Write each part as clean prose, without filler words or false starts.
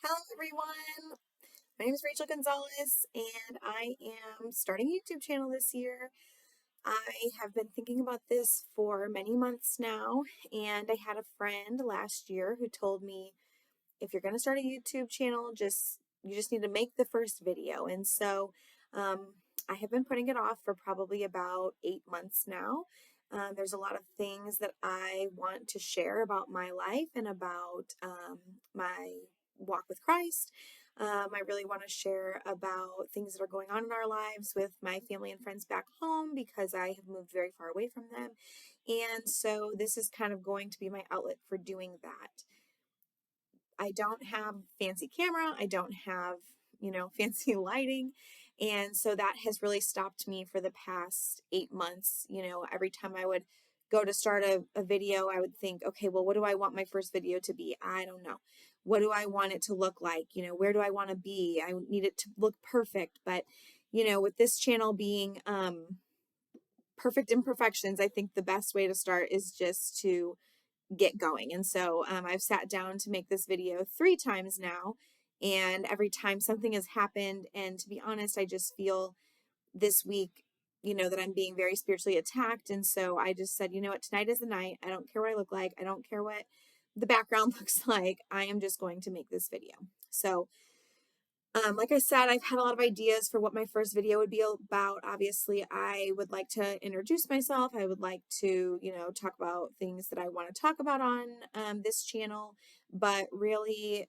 Hello, everyone. My name is Rachel Gonzalez, and I am starting a YouTube channel this year. I have been thinking about this for many months now, and I had a friend last year who told me if you're going to start a YouTube channel, you just need to make the first video. And so I have been putting it off for probably about 8 months now. There's a lot of things that I want to share about my life and about my walk with Christ. I really want to share about things that are going on in our lives with my family and friends back home because I have moved very far away from them. And so this is kind of going to be my outlet for doing that. I don't have fancy camera. I don't have, fancy lighting. And so that has really stopped me for the past 8 months. Every time I would go to start a video, I would think, okay, well, what do I want my first video to be? I don't know. What do I want it to look like? Where do I want to be? I need it to look perfect. But, with this channel being perfect imperfections, I think the best way to start is just to get going. And so I've sat down to make this video 3 times now, and every time something has happened. And to be honest, I just feel this week, that I'm being very spiritually attacked. And so I just said, you know what, tonight is the night. I don't care what I look like. I don't care what the background looks like. I am just going to make this video. So like I said, I've had a lot of ideas for what my first video would be about. Obviously, I would like to introduce myself. I would like to, talk about things that I want to talk about on this channel. But really,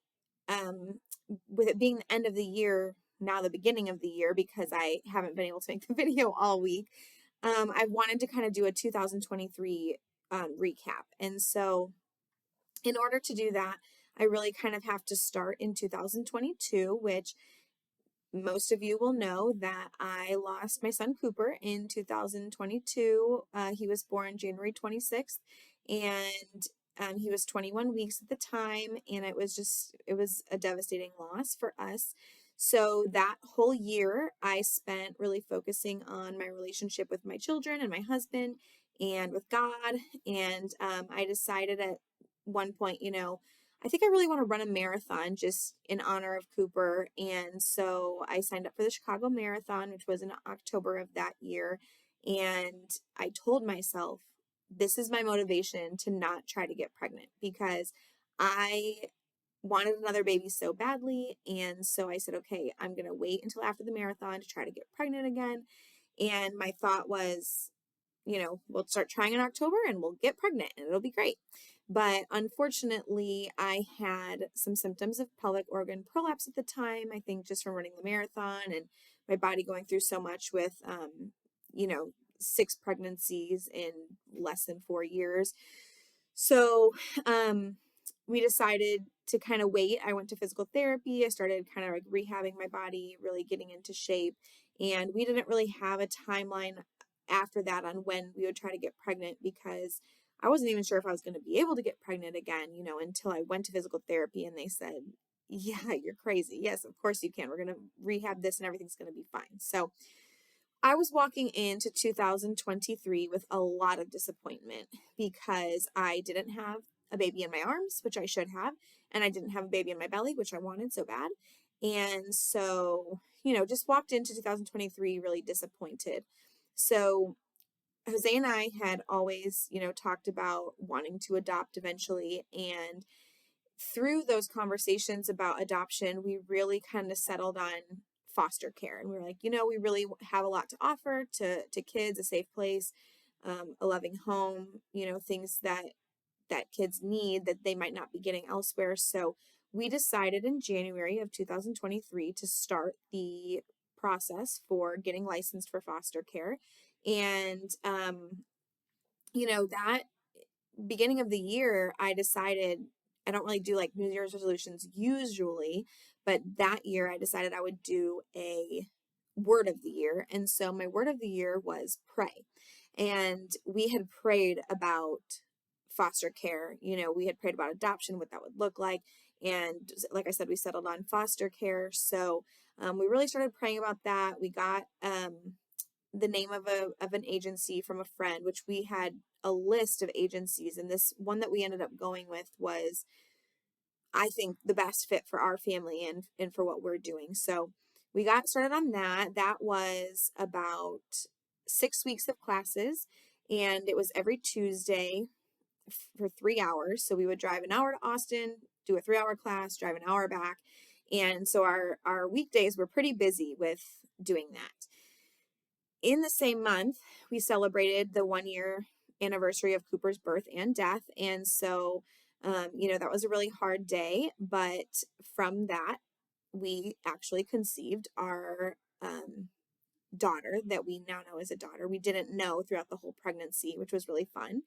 um, with it being the end of the year, now the beginning of the year, because I haven't been able to make the video all week, I wanted to kind of do a 2023 recap. And so, in order to do that, I really kind of have to start in 2022, which most of you will know that I lost my son Cooper in 2022. He was born January 26th, and he was 21 weeks at the time, and it was a devastating loss for us. So that whole year, I spent really focusing on my relationship with my children and my husband and with God. And I decided at one point, I think I really want to run a marathon just in honor of Cooper. And so I signed up for the Chicago Marathon, which was in October of that year. And I told myself, this is my motivation to not try to get pregnant because I wanted another baby so badly. And so I said, okay, I'm going to wait until after the marathon to try to get pregnant again. And my thought was, we'll start trying in October and we'll get pregnant and it'll be great. But unfortunately, I had some symptoms of pelvic organ prolapse at the time, I think just from running the marathon and my body going through so much with, 6 pregnancies in less than 4 years. So we decided to kind of wait. I went to physical therapy. I started kind of like rehabbing my body, really getting into shape. And we didn't really have a timeline after that on when we would try to get pregnant because I wasn't even sure if I was going to be able to get pregnant again, until I went to physical therapy and they said, yeah, you're crazy. Yes, of course you can. We're going to rehab this and everything's going to be fine. So I was walking into 2023 with a lot of disappointment because I didn't have a baby in my arms, which I should have, and I didn't have a baby in my belly, which I wanted so bad. And so, just walked into 2023 really disappointed. So, Jose and I had always, talked about wanting to adopt eventually. And through those conversations about adoption, we really kind of settled on foster care. And we were like, we really have a lot to offer to kids, a safe place, a loving home, things that kids need that they might not be getting elsewhere. So we decided in January of 2023 to start the process for getting licensed for foster care. And, that beginning of the year, I decided I don't really do like New Year's resolutions usually, but that year I decided I would do a word of the year. And so my word of the year was pray. And we had prayed about foster care. We had prayed about adoption, what that would look like. And like I said, we settled on foster care. So we really started praying about that. We got the name of an agency from a friend, which we had a list of agencies, and this one that we ended up going with was I think the best fit for our family and for what we're doing. So we got started on that. That was about 6 weeks of classes, and it was every Tuesday for 3 hours. So we would drive an hour to Austin, do a 3 hour class, drive an hour back. And so our weekdays were pretty busy with doing that. In the same month, we celebrated the 1 year anniversary of Cooper's birth and death. And so, that was a really hard day. But from that, we actually conceived our daughter that we now know is a daughter. We didn't know throughout the whole pregnancy, which was really fun.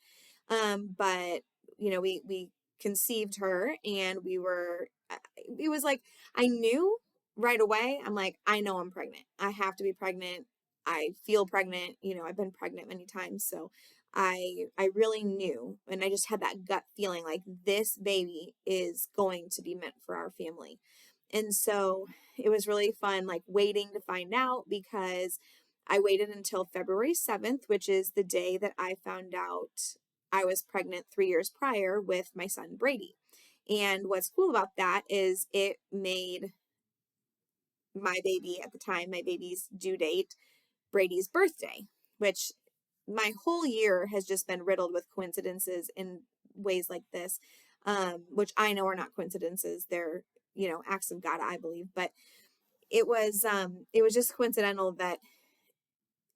But we conceived her, and it was like, I knew right away. I'm like, I know I'm pregnant. I have to be pregnant. I feel pregnant. I've been pregnant many times. So I really knew, and I just had that gut feeling like this baby is going to be meant for our family. And so it was really fun, like waiting to find out, because I waited until February 7th, which is the day that I found out I was pregnant 3 years prior with my son Brady. And what's cool about that is it made my baby at the time, my baby's due date, Brady's birthday, which my whole year has just been riddled with coincidences in ways like this, which I know are not coincidences. They're, acts of God, I believe. But it was just coincidental that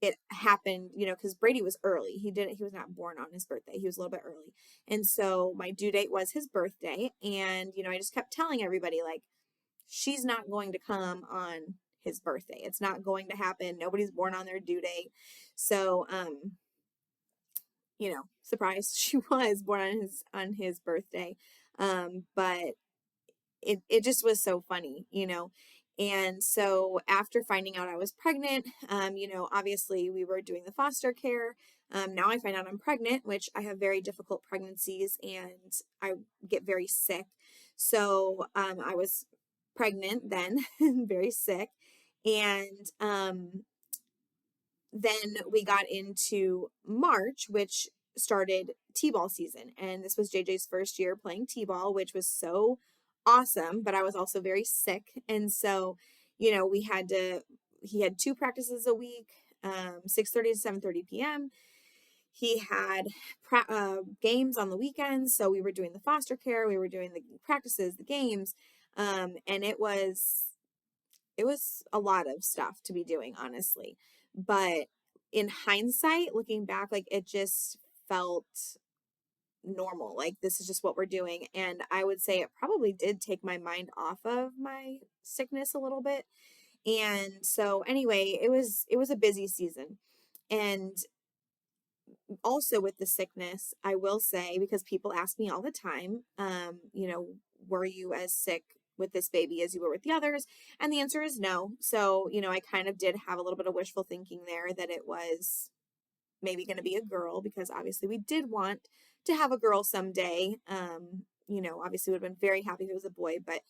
it happened, because Brady was early. He was not born on his birthday. He was a little bit early. And so my due date was his birthday. And, I just kept telling everybody, like, she's not going to come on his birthday. It's not going to happen. Nobody's born on their due date. So, surprise, she was born on his birthday. But it just was so funny. And so after finding out I was pregnant, obviously we were doing the foster care. Now I find out I'm pregnant, which I have very difficult pregnancies and I get very sick. So I was pregnant then, very sick. And then we got into March, which started T-ball season. And this was JJ's first year playing T-ball, which was so awesome, but I was also very sick. And so, he had 2 practices a week, 6:30 to 7:30 p.m. He had games on the weekends. So we were doing the foster care, we were doing the practices, the games. And it was a lot of stuff to be doing, honestly. But in hindsight, looking back, like, it just felt normal. Like, this is just what we're doing. And I would say it probably did take my mind off of my sickness a little bit. And so anyway, it was a busy season. And also with the sickness, I will say, because people ask me all the time, were you as sick with this baby as you were with the others? And the answer is no. So, I kind of did have a little bit of wishful thinking there that it was maybe going to be a girl, because obviously we did want to have a girl someday. Obviously would have been very happy if it was a boy, but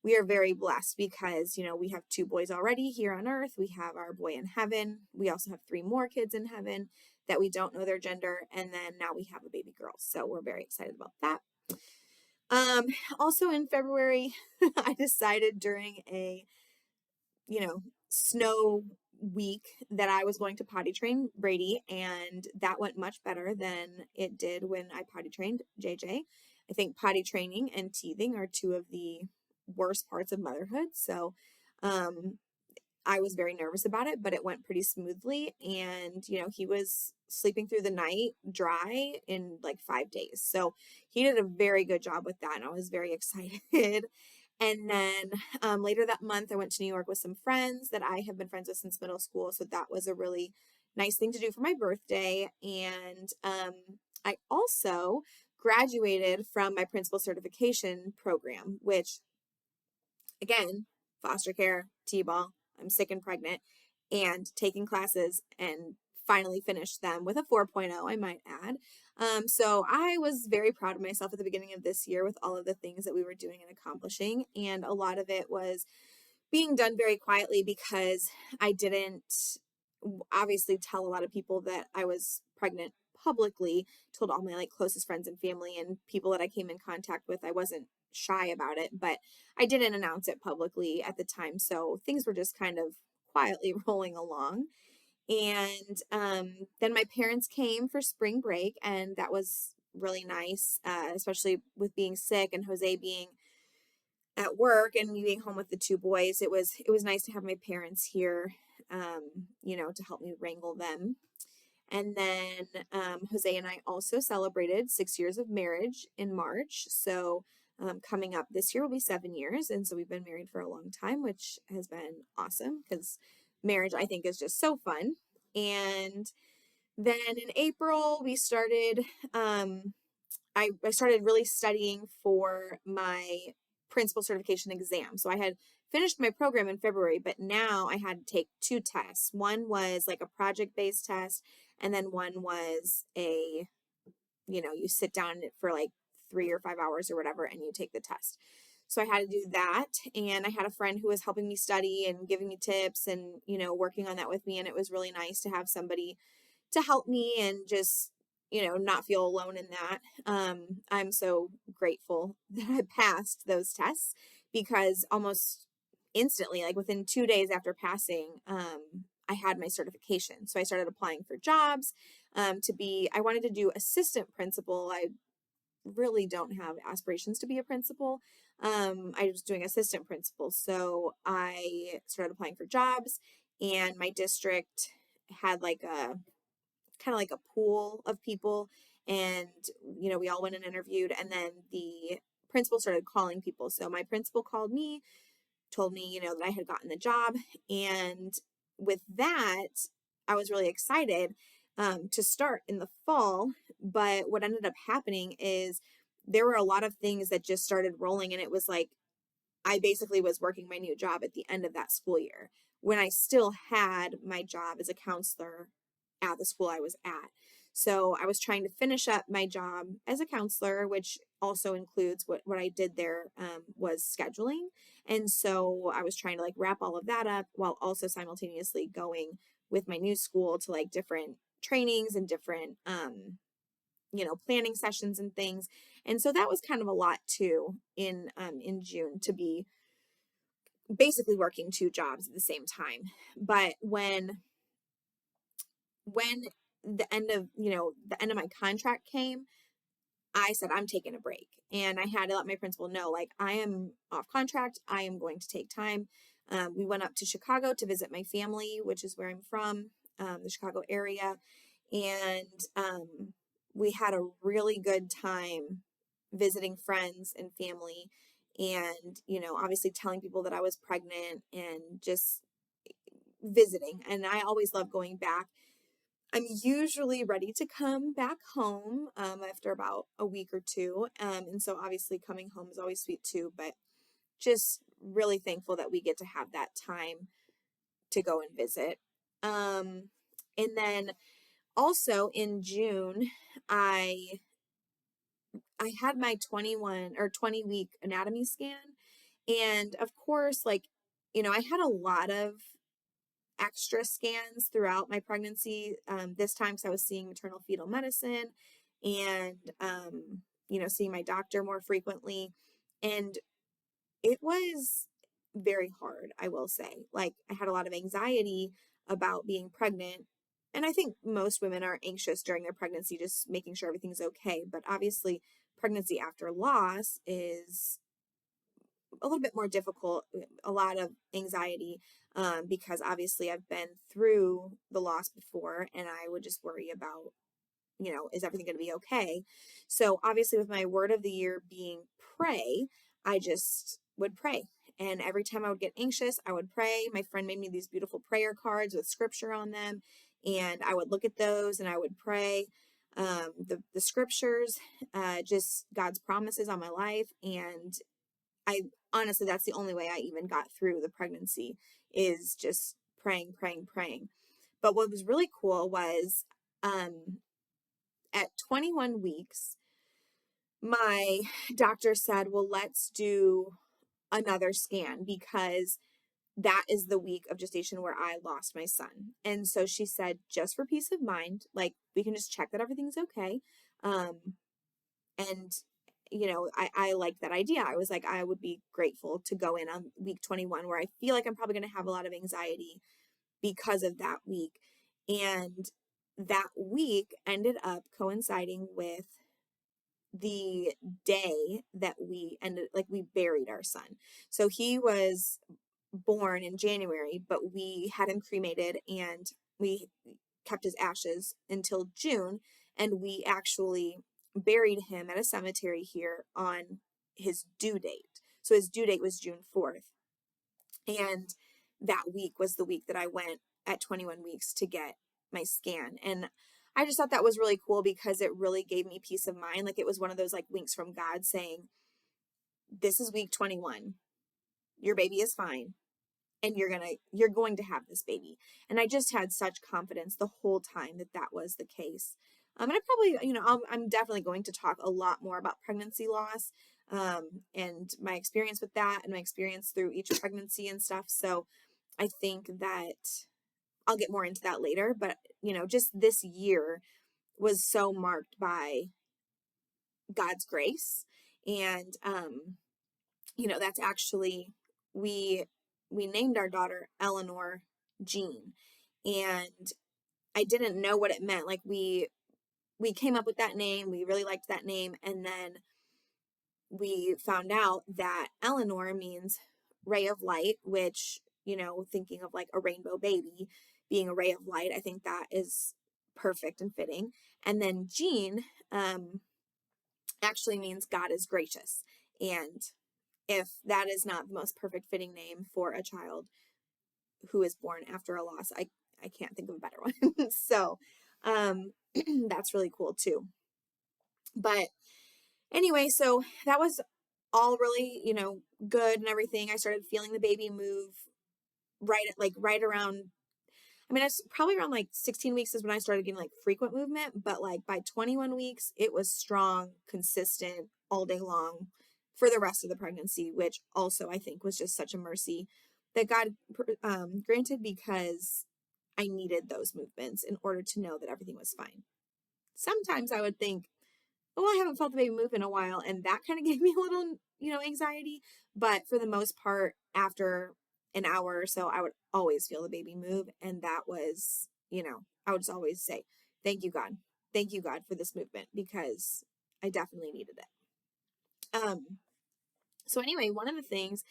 we are very blessed because, we have 2 boys already here on earth. We have our boy in heaven. We also have 3 more kids in heaven that we don't know their gender. And then now we have a baby girl. So we're very excited about that. Also in February, I decided during a, snow week that I was going to potty train Brady, and that went much better than it did when I potty trained JJ. I think potty training and teething are 2 of the worst parts of motherhood. So, I was very nervous about it, but it went pretty smoothly. And, he was sleeping through the night dry in like 5 days. So he did a very good job with that. And I was very excited. And then later that month, I went to New York with some friends that I have been friends with since middle school. So that was a really nice thing to do for my birthday. And I also graduated from my principal certification program, which, again, foster care, T-ball, I'm sick and pregnant, and taking classes and finally finished them with a 4.0, I might add. So I was very proud of myself at the beginning of this year with all of the things that we were doing and accomplishing. And a lot of it was being done very quietly because I didn't obviously tell a lot of people that I was pregnant publicly. Told all my closest friends and family and people that I came in contact with. I wasn't shy about it, but I didn't announce it publicly at the time. So things were just kind of quietly rolling along. And then my parents came for spring break, and that was really nice, especially with being sick and Jose being at work and me being home with the two boys. It was nice to have my parents here, to help me wrangle them. And then Jose and I also celebrated 6 years of marriage in March. So coming up this year will be 7 years. And so we've been married for a long time, which has been awesome because marriage, I think, is just so fun. And then in April, we started, I started really studying for my principal certification exam. So I had finished my program in February, but now I had to take two tests. One was like a project based test, and then one was you sit down for like 3 or 5 hours or whatever, and you take the test. So I had to do that. And I had a friend who was helping me study and giving me tips and, working on that with me. And it was really nice to have somebody to help me and just, not feel alone in that. I'm so grateful that I passed those tests because almost instantly, like within 2 days after passing, I had my certification. So I started applying for jobs I wanted to do assistant principal. I really don't have aspirations to be a principal. I was doing assistant principal. So I started applying for jobs, and my district had like a kind of like a pool of people, and we all went and interviewed, and then the principal started calling people. So my principal called me, told me that I had gotten the job, and with that I was really excited to start in the fall. But what ended up happening is there were a lot of things that just started rolling, and it was like I basically was working my new job at the end of that school year when I still had my job as a counselor at the school I was at. So I was trying to finish up my job as a counselor, which also includes what I did there was scheduling. And so I was trying to like wrap all of that up while also simultaneously going with my new school to like different trainings and different planning sessions and things. And so that was kind of a lot too in June to be basically working two jobs at the same time. But when the end of my contract came, I said I'm taking a break, and I had to let my principal know, like, I am off contract. I am going to take time. We went up to Chicago to visit my family, which is where I'm from, the Chicago area, and we had a really good time visiting friends and family, and obviously telling people that I was pregnant and just visiting. And I always love going back. I'm usually ready to come back home after about a week or two. And so obviously coming home is always sweet too, but just really thankful that we get to have that time to go and visit. And then also in June, I I had my 21 or 20-week anatomy scan. And of course, like, I had a lot of extra scans throughout my pregnancy. This time, because I was seeing maternal fetal medicine and, seeing my doctor more frequently. And it was very hard, I will say. Like, I had a lot of anxiety about being pregnant. And I think most women are anxious during their pregnancy, just making sure everything's okay. But obviously, pregnancy after loss is a little bit more difficult, a lot of anxiety, because obviously I've been through the loss before, and I would just worry about, is everything going to be okay? So obviously with my word of the year being pray, I just would pray. And every time I would get anxious, I would pray. My friend made me these beautiful prayer cards with scripture on them, and I would look at those and I would pray the scriptures, just God's promises on my life. And I honestly, that's the only way I even got through the pregnancy, is just praying, praying, praying. But what was really cool was um, at 21 weeks, my doctor said, well, let's do another scan because that is the week of gestation where I lost my son. And so she said, just for peace of mind, like we can just check that everything's okay. And I liked that idea. I was like, I would be grateful to go in on week 21 where I feel like I'm probably going to have a lot of anxiety because of that week. And that week ended up coinciding with the day that we buried our son. So he was born in January, but we had him cremated and we kept his ashes until June. And we actually buried him at a cemetery here on his due date. So his due date was June 4th. And that week was the week that I went at 21 weeks to get my scan. And I just thought that was really cool because it really gave me peace of mind. Like it was one of those like winks from God saying, this is week 21. Your baby is fine and you're going to have this baby. And I just had such confidence the whole time that that was the case. And I probably, I'm definitely going to talk a lot more about pregnancy loss, and my experience with that and my experience through each pregnancy and stuff. So I think that I'll get more into that later, but just this year was so marked by God's grace. And, that's actually, we, we named our daughter Eleanor Jean, and I didn't know what it meant. Like we came up with that name. We really liked that name. And then we found out that Eleanor means ray of light, which, thinking of like a rainbow baby being a ray of light, I think that is perfect and fitting. And then Jean actually means God is gracious. And if that is not the most perfect fitting name for a child who is born after a loss, I can't think of a better one. So that's really cool too. But anyway, so that was all really, good and everything. I started feeling the baby move right around, I mean, it's probably around like 16 weeks is when I started getting like frequent movement, but like by 21 weeks, it was strong, consistent all day long for the rest of the pregnancy, which also I think was just such a mercy that God granted because I needed those movements in order to know that everything was fine. Sometimes I would think, oh, I haven't felt the baby move in a while. And that kind of gave me a little, anxiety. But for the most part, after an hour or so, I would always feel the baby move. And that was, I would just always say, thank you, God. Thank you, God, for this movement because I definitely needed it. So anyway, one of the things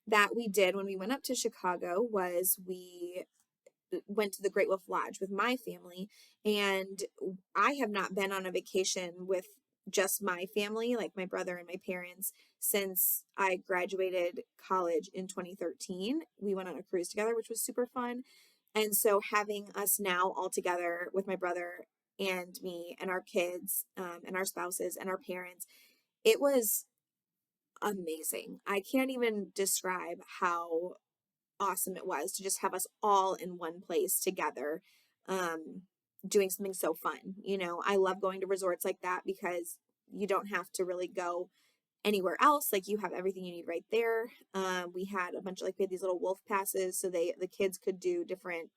that we did when we went up to Chicago was we went to the Great Wolf Lodge with my family, and I have not been on a vacation with just my family, like my brother and my parents, since I graduated college in 2013. We went on a cruise together, which was super fun. And so having us now all together with my brother and me and our kids, and our spouses and our parents, it was amazing. I can't even describe how awesome it was to just have us all in one place together, um, doing something so fun. I love going to resorts like that because you don't have to really go anywhere else. Like you have everything you need right there. We had a bunch of we had these little wolf passes so the kids could do different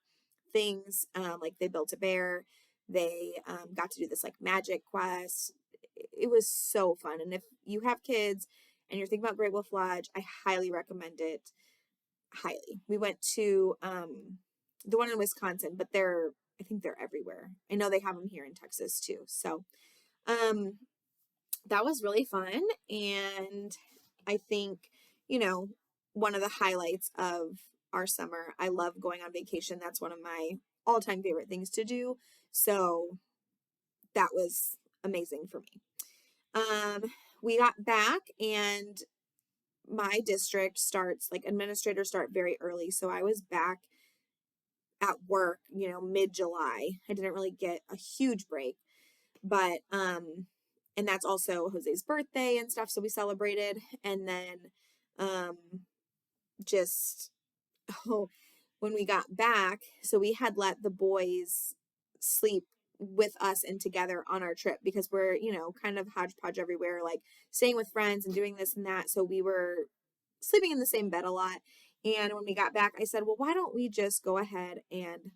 things. Like they built a bear. They got to do this like magic quest. It was so fun. And if you have kids and you're thinking about Great Wolf Lodge, I highly recommend it. Highly. We went to the one in Wisconsin, but I think they're everywhere. I know they have them here in Texas too. So that was really fun. And I think, one of the highlights of our summer, I love going on vacation. That's one of my all-time favorite things to do. So that was amazing for me. We got back and my district starts administrators start very early. So I was back at work, mid-July. I didn't really get a huge break, but and that's also Jose's birthday and stuff, so we celebrated. And then just oh, when we got back, so we had let the boys sleep with us and together on our trip because we're, kind of hodgepodge everywhere, like staying with friends and doing this and that. So we were sleeping in the same bed a lot. And when we got back, I said, well, why don't we just go ahead and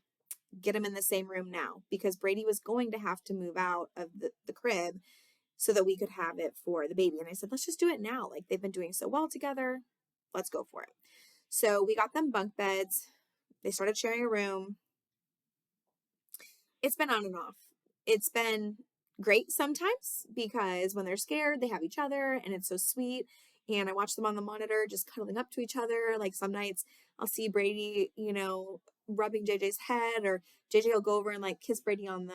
get him in the same room now? Because Brady was going to have to move out of the crib so that we could have it for the baby. And I said, let's just do it now. Like they've been doing so well together. Let's go for it. So we got them bunk beds. They started sharing a room. It's been on and off. It's been great sometimes because when they're scared, they have each other and it's so sweet. And I watch them on the monitor just cuddling up to each other. Like some nights I'll see Brady, rubbing JJ's head, or JJ will go over and like kiss Brady on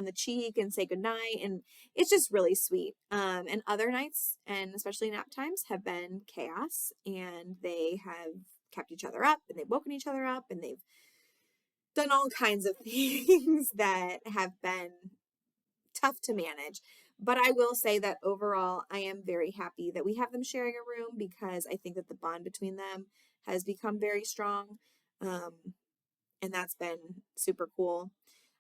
the cheek and say goodnight. And it's just really sweet. And other nights, and especially nap times, have been chaos, and they have kept each other up and they've woken each other up and they've done all kinds of things that have been tough to manage. But I will say that overall, I am very happy that we have them sharing a room, because I think that the bond between them has become very strong. Um, and that's been super cool.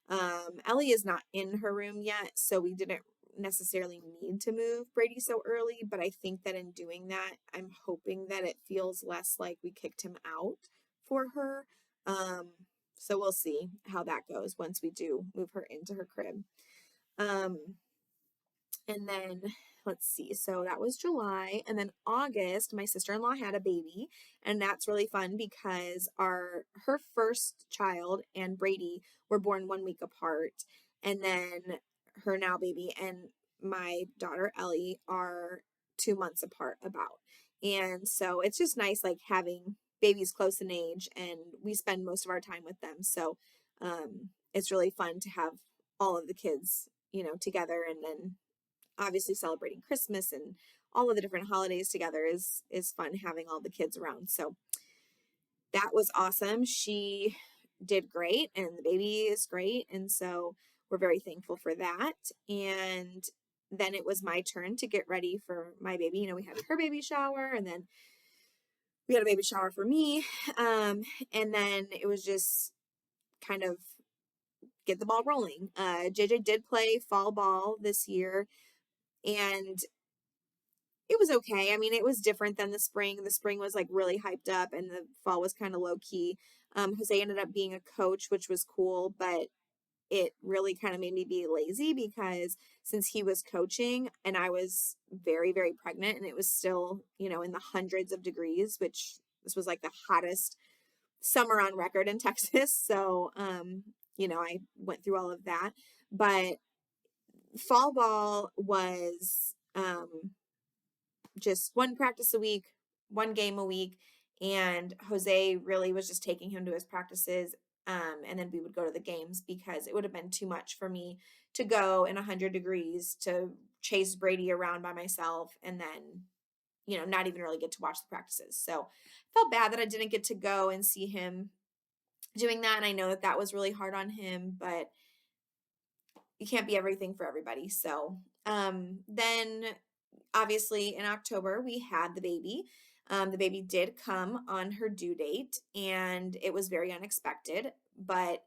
Ellie is not in her room yet, so we didn't necessarily need to move Brady so early. But I think that in doing that, I'm hoping that it feels less like we kicked him out for her. Um, so we'll see how that goes once we do move her into her crib. And then let's see. So that was July. And then August, my sister-in-law had a baby. And that's really fun because her first child and Brady were born 1 week apart. And then her now baby and my daughter Ellie are 2 months apart about. And so it's just nice like having babies close in age, and we spend most of our time with them. So it's really fun to have all of the kids, together, and then obviously celebrating Christmas and all of the different holidays together is fun, having all the kids around. So that was awesome. She did great and the baby is great. And so we're very thankful for that. And then it was my turn to get ready for my baby. We had her baby shower, and then we had a baby shower for me. And then it was just kind of get the ball rolling. JJ did play fall ball this year, and it was okay. I mean, it was different than the spring. The spring was like really hyped up, and the fall was kind of low key. Jose ended up being a coach, which was cool, but it really kind of made me be lazy, because since he was coaching and I was very, very pregnant, and it was still, in the hundreds of degrees, which this was like the hottest summer on record in Texas. So, I went through all of that, but fall ball was, just one practice a week, one game a week. And Jose really was just taking him to his practices. And then we would go to the games, because it would have been too much for me to go in 100 degrees to chase Brady around by myself, and then, not even really get to watch the practices. So I felt bad that I didn't get to go and see him doing that. And I know that that was really hard on him, but you can't be everything for everybody. So then obviously in October we had the baby. The baby did come on her due date, and it was very unexpected, but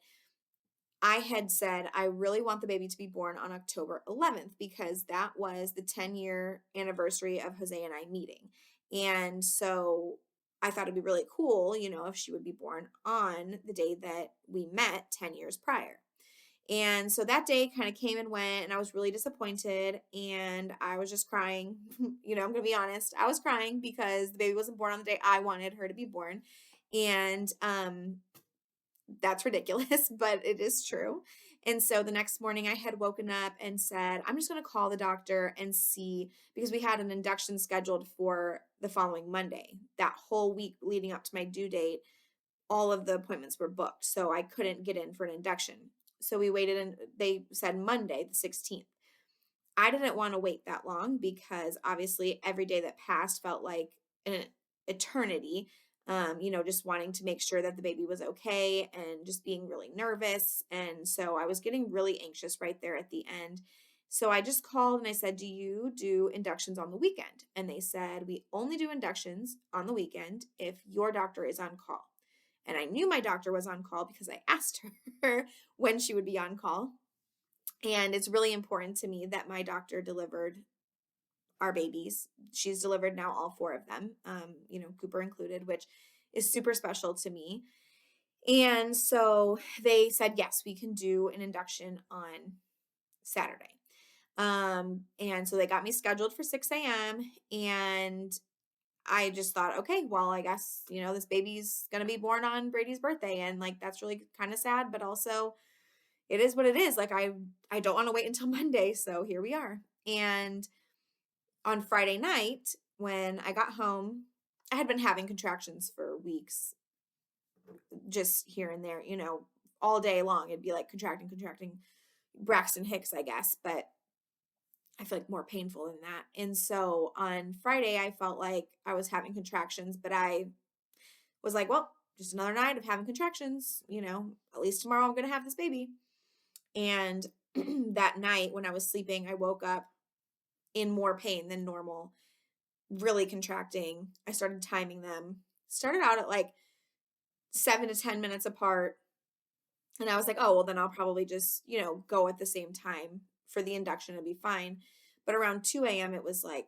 I had said I really want the baby to be born on October 11th, because that was the 10-year anniversary of Jose and I meeting. And so I thought it'd be really cool, if she would be born on the day that we met 10 years prior. And so that day kind of came and went, and I was really disappointed, and I was just crying. I'm going to be honest. I was crying because the baby wasn't born on the day I wanted her to be born. And that's ridiculous, but it is true. And so the next morning I had woken up and said, I'm just going to call the doctor and see, because we had an induction scheduled for the following Monday. That whole week leading up to my due date, all of the appointments were booked, so I couldn't get in for an induction. So we waited, and they said Monday, the 16th. I didn't want to wait that long, because obviously every day that passed felt like an eternity. Just wanting to make sure that the baby was okay, and just being really nervous. And so I was getting really anxious right there at the end. So I just called and I said, do you do inductions on the weekend? And they said, we only do inductions on the weekend if your doctor is on call. And I knew my doctor was on call because I asked her when she would be on call. And it's really important to me that my doctor delivered our babies. She's delivered now all four of them, Cooper included, which is super special to me. And so they said, yes, we can do an induction on Saturday. And so they got me scheduled for 6 a.m. And I just thought, okay, well, I guess, this baby's gonna be born on Brady's birthday. And like that's really kind of sad, but also it is what it is. Like I don't want to wait until Monday. So here we are. And on Friday night, when I got home, I had been having contractions for weeks, just here and there, all day long. It'd be like contracting, Braxton Hicks, I guess, but I feel like more painful than that. And so on Friday, I felt like I was having contractions, but I was like, well, just another night of having contractions, at least tomorrow I'm going to have this baby. And that night when I was sleeping, I woke up in more pain than normal, really contracting. I started timing them. Started out at like 7 to 10 minutes apart. And I was like, oh, well, then I'll probably just, go at the same time for the induction and be fine. But around 2 a.m., it was like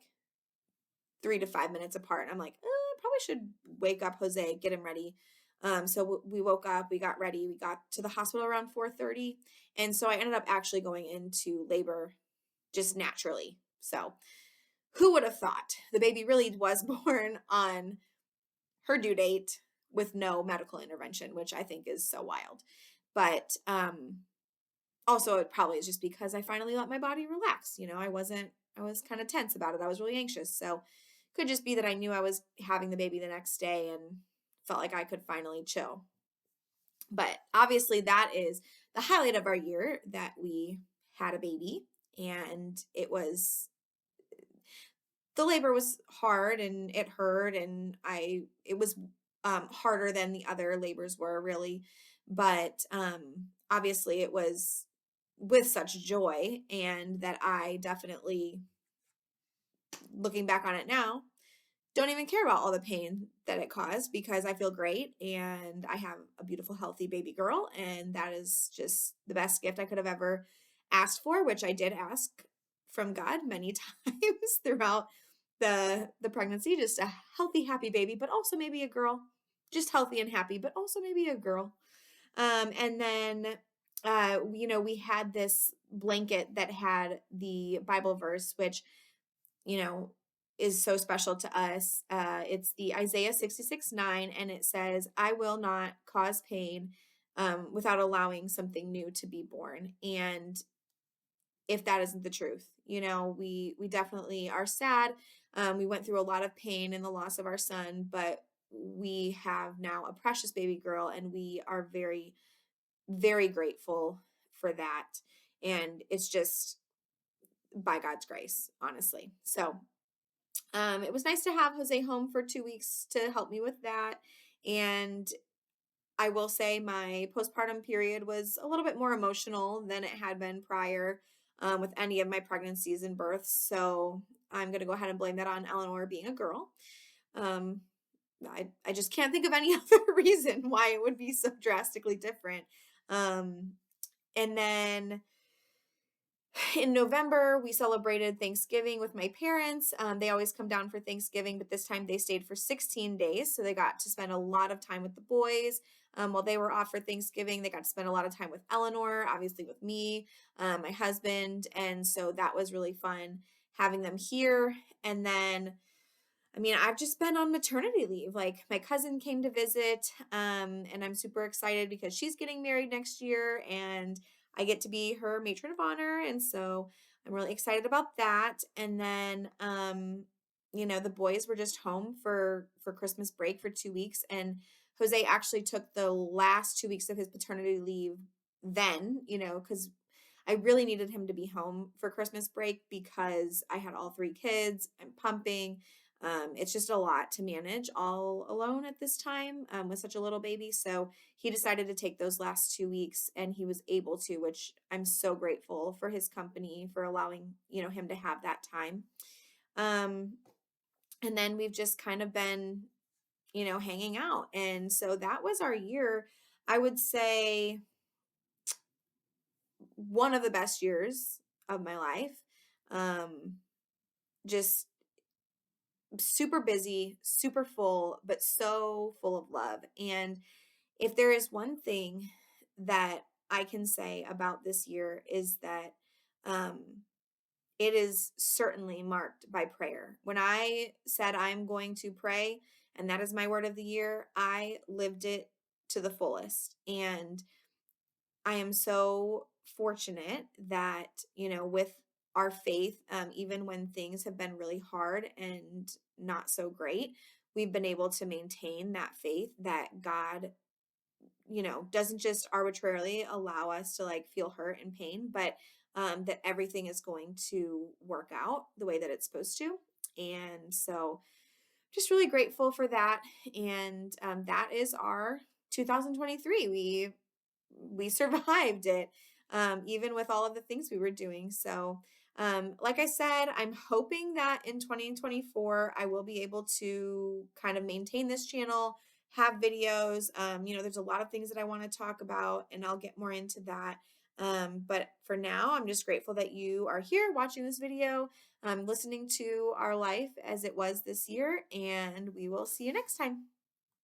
3 to 5 minutes apart. And I'm like, probably should wake up Jose, get him ready. So we woke up, we got ready, we got to the hospital around 4:30. And so I ended up actually going into labor just naturally. So who would have thought the baby really was born on her due date with no medical intervention, which I think is so wild. But also it probably is just because I finally let my body relax. I was kind of tense about it. I was really anxious. So could just be that I knew I was having the baby the next day and felt like I could finally chill. But obviously that is the highlight of our year, that we had a baby. And the labor was hard and it hurt, and it was harder than the other labors were, really. But obviously it was with such joy, and that I definitely, looking back on it now, don't even care about all the pain that it caused, because I feel great and I have a beautiful, healthy baby girl. And that is just the best gift I could have ever asked for, which I did ask from God many times throughout the pregnancy. Just a healthy, happy baby, but also maybe a girl. Just healthy and happy, but also maybe a girl. And then, we had this blanket that had the Bible verse, which, you know, is so special to us. It's the Isaiah 66:9, and it says, I will not cause pain without allowing something new to be born. And if that isn't the truth, we definitely are sad. We went through a lot of pain in the loss of our son, but we have now a precious baby girl, and we are very, very grateful for that. And it's just by God's grace, honestly. So it was nice to have Jose home for 2 weeks to help me with that. And I will say my postpartum period was a little bit more emotional than it had been prior, with any of my pregnancies and births. So I'm going to go ahead and blame that on Eleanor being a girl. Um, I just can't think of any other reason why it would be so drastically different. Um, and then in November, we celebrated Thanksgiving with my parents. They always come down for Thanksgiving, but this time they stayed for 16 days. So they got to spend a lot of time with the boys. While they were off for Thanksgiving, they got to spend a lot of time with Eleanor, obviously with me, my husband. And so that was really fun having them here. And then, I mean, I've just been on maternity leave. Like, my cousin came to visit, and I'm super excited because she's getting married next year, and I get to be her matron of honor. And so I'm really excited about that. And then, the boys were just home for Christmas break for 2 weeks, and Jose actually took the last 2 weeks of his paternity leave then, because I really needed him to be home for Christmas break because I had all three kids. I'm pumping. It's just a lot to manage all alone at this time, with such a little baby. So he decided to take those last 2 weeks, and he was able to, which I'm so grateful for his company for allowing, him to have that time. Um, and then we've just kind of been, hanging out. And so that was our year. I would say one of the best years of my life. Um, just super busy, super full, but so full of love. And if there is one thing that I can say about this year, is that um, it is certainly marked by prayer. When I said I'm going to pray, and that is my word of the year, I lived it to the fullest. And I am so fortunate that, with our faith, even when things have been really hard and not so great, we've been able to maintain that faith that God, doesn't just arbitrarily allow us to like feel hurt and pain, but that everything is going to work out the way that it's supposed to. And so, just really grateful for that. And that is our 2023. We survived it, even with all of the things we were doing. So, like I said, I'm hoping that in 2024, I will be able to kind of maintain this channel, have videos. There's a lot of things that I want to talk about, and I'll get more into that. But for now, I'm just grateful that you are here watching this video, listening to our life as it was this year, and we will see you next time.